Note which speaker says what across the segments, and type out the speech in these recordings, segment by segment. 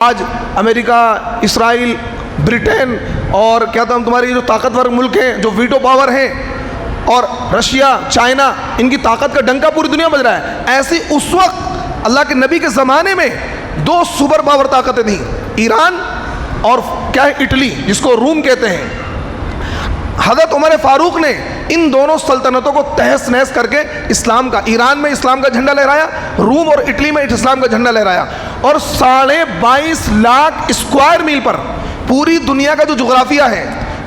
Speaker 1: آج امریکہ، اسرائیل، برٹین اور کیا تھا تمہاری جو طاقتور ملک ہیں جو ویٹو پاور ہیں، اور رشیا، چائنا، ان کی طاقت کا ڈنکا پوری دنیا بج رہا ہے. ایسی اس وقت اللہ کے نبی کے زمانے میں دو سپر پاور طاقتیں تھیں، ایران اور کیا ہے اٹلی، جس کو روم کہتے ہیں. حضرت عمر فاروق نے ان دونوں سلطنتوں کو تہس نہس کر کے اسلام کا، ایران میں اسلام کا جھنڈا لہرایا، روم اور اٹلی میں اسلام کا جھنڈا لہرایا، اور 22.5 لاکھ اسکوائر میل پر پوری دنیا کا جو جغرافیہ ہے،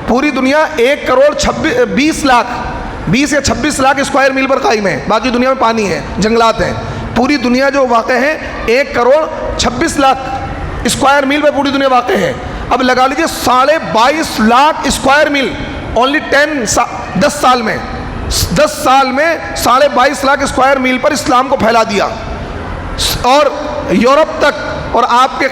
Speaker 1: پوری دنیا 1.20 یا 26 لاکھ اسکوائر میل پر قائم ہے. باقی دنیا میں پانی ہے، جنگلات ہیں. پوری دنیا جو واقع ہے 1.26 لاکھ اسکوائر میل پہ پوری دنیا واقع ہے. اب لگا لیجیے 22.5 لاکھ اسکوائر میل اونلی 10 سال میں 22.5 لاکھ اسکوائر میل پر اسلام کو پھیلا دیا، اور یورپ تک اور آپ کے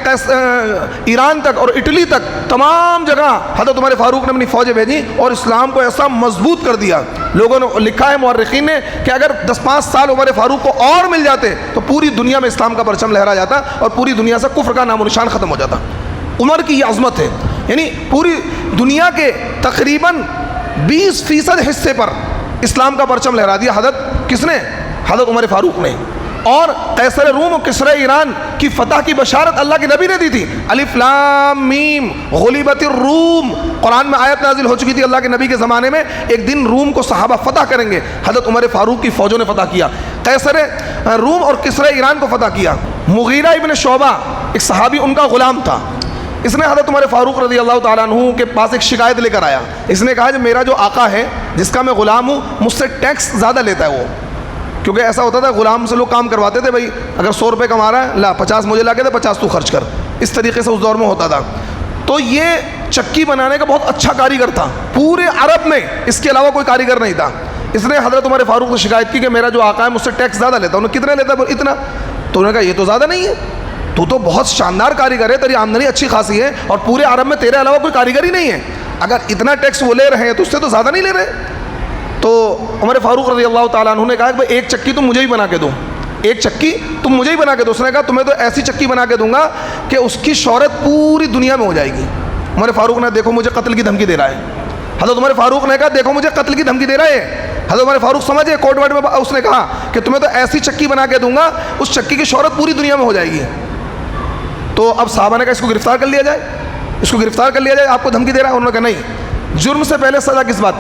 Speaker 1: ایران تک اور اٹلی تک تمام جگہ حضرت عمر فاروق نے اپنی فوجیں بھیجی اور اسلام کو ایسا مضبوط کر دیا. لوگوں نے لکھا ہے، مورخین نے، کہ اگر 10-5 سال عمر فاروق کو اور مل جاتے تو پوری دنیا میں اسلام کا پرچم لہرا جاتا اور پوری دنیا سے کفر کا نام و نشان ختم ہو جاتا. عمر کی یہ عظمت ہے، یعنی پوری دنیا کے تقریباً 20% حصے پر اسلام کا پرچم لہرا دیا. کس نے؟ حضرت عمر فاروق نے. اور قیصر روم و کسرا ایران کی فتح کی بشارت اللہ کے نبی نے دی تھی. الف لام میم غلبت الروم، قرآن میں آیت نازل ہو چکی تھی اللہ کے نبی کے زمانے میں، ایک دن روم کو صحابہ فتح کریں گے. حضرت عمر فاروق کی فوجوں نے فتح کیا، قیصر روم اور کسرا ایران کو فتح کیا. مغیرہ ابن شعبہ ایک صحابی، ان کا غلام تھا. اس نے حضرت عمر فاروق رضی اللہ تعالیٰ عنہ کے پاس ایک شکایت لے کر آیا. اس نے کہا کہ میرا جو آقا ہے جس کا میں غلام ہوں، مجھ سے ٹیکس زیادہ لیتا ہے وہ. کیونکہ ایسا ہوتا تھا غلام سے لوگ کام کرواتے تھے، بھائی اگر 100 روپے کما رہا ہے، لا 50 مجھے لا کے دے، 50 تو خرچ کر. اس طریقے سے اس دور میں ہوتا تھا. تو یہ چکی بنانے کا بہت اچھا کاریگر تھا، پورے عرب میں اس کے علاوہ کوئی کاریگر نہیں تھا. اس نے حضرت عمر فاروق سے شکایت کی کہ میرا جو آقا ہے مجھ سے ٹیکس زیادہ لیتا ہے. انہوں نے کتنا لیتا ہے؟ اتنا. تو انہوں نے کہا یہ تو زیادہ نہیں ہے، تو بہت شاندار کاریگر ہے، تیری آمدنی اچھی خاصی ہے اور پورے عرب میں تیرے علاوہ کوئی کاریگر ہی نہیں ہے. اگر اتنا ٹیکس وہ لے رہے ہیں تو اس سے تو زیادہ نہیں لے رہے. تو عمر فاروق رضی اللہ تعالیٰ عنہ نے کہا کہ بھائی ایک چکی تم مجھے ہی بنا کے دو، ایک چکی تم مجھے ہی بنا کے دو. اس نے کہا تمہیں تو ایسی چکی بنا کے دوں گا کہ اس کی شہرت پوری دنیا میں ہو جائے گی. عمر فاروق نے دیکھو مجھے قتل کی دھمکی دے رہا ہے. حضرت عمر فاروق نے کہا دیکھو مجھے قتل کی دھمکی دے رہا ہے. حضرت عمر فاروق سمجھے کورٹ وارڈ میں اس نے کہا کہ تمہیں تو ایسی چکی بنا کے دوں گا، اس چکی کی شہرت پوری دنیا میں ہو جائے گی. تو اب صحابہ نے کہا اس کو گرفتار کر لیا جائے، اس کو گرفتار کر لیا جائے، آپ کو دھمکی دے رہا ہے. انہوں نے کہا نہیں، جرم سے پہلے سزا کس بات کی؟